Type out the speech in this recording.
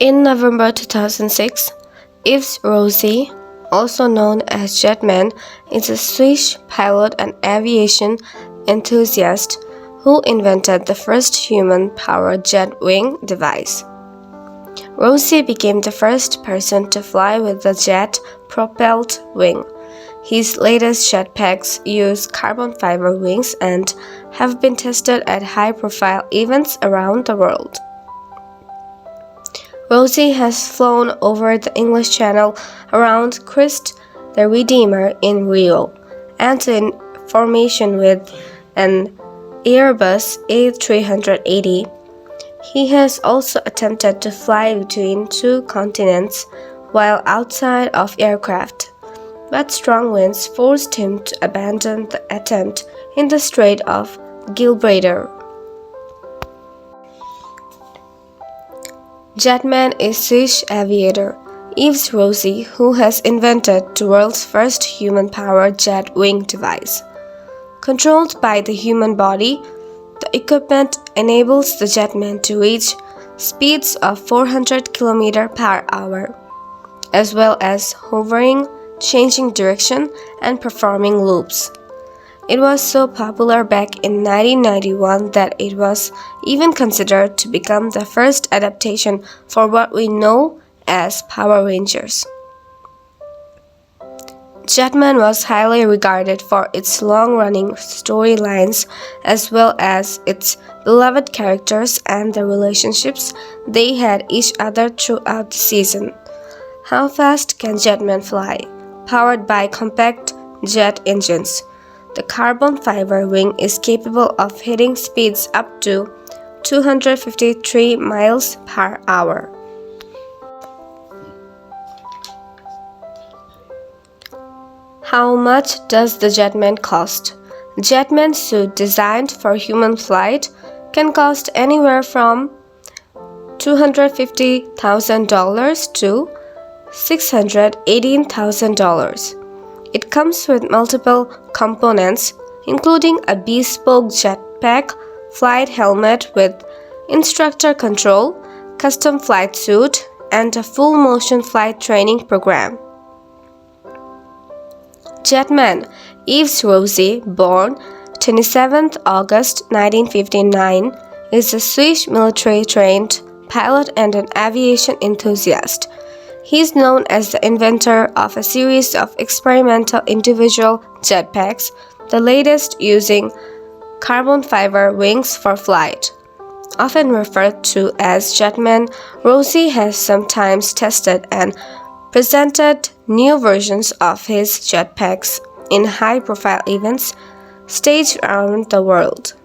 In November 2006, Yves Rossy, also known as Jetman, is a Swiss pilot and aviation enthusiast who invented the first human-powered jet wing device. Rossy became the first person to fly with a jet-propelled wing. His latest jetpacks use carbon fiber wings and have been tested at high-profile events around the world. Rossy has flown over the English Channel around Christ the Redeemer in Rio and in formation with an Airbus A380. He has also attempted to fly between two continents while outside of aircraft, but strong winds forced him to abandon the attempt in the Strait of Gibraltar. Jetman is Swiss aviator Yves Rossy, who has invented the world's first human-powered jet wing device. Controlled by the human body, the equipment enables the Jetman to reach speeds of 400 km/h, as well as hovering, changing direction, and performing loops. It was so popular back in 1991 that it was even considered to become the first adaptation for what we know as Power Rangers. Jetman was highly regarded for its long-running storylines as well as its beloved characters and the relationships they had each other throughout the season. How fast can Jetman fly? Powered by compact jet engines, the carbon fiber wing is capable of hitting speeds up to 253 miles per hour. How much does the Jetman cost? Jetman suit designed for human flight can cost anywhere from $250,000 to $618,000. It comes with multiple components, including a bespoke jetpack, flight helmet with instructor control, custom flight suit, and a full motion flight training program. Jetman Yves Rossy, born 27 August 1959, is a Swiss military-trained pilot and an aviation enthusiast. He is known as the inventor of a series of experimental individual jetpacks, the latest using carbon fiber wings for flight. Often referred to as Jetman, Rossy has sometimes tested and presented new versions of his jetpacks in high-profile events staged around the world.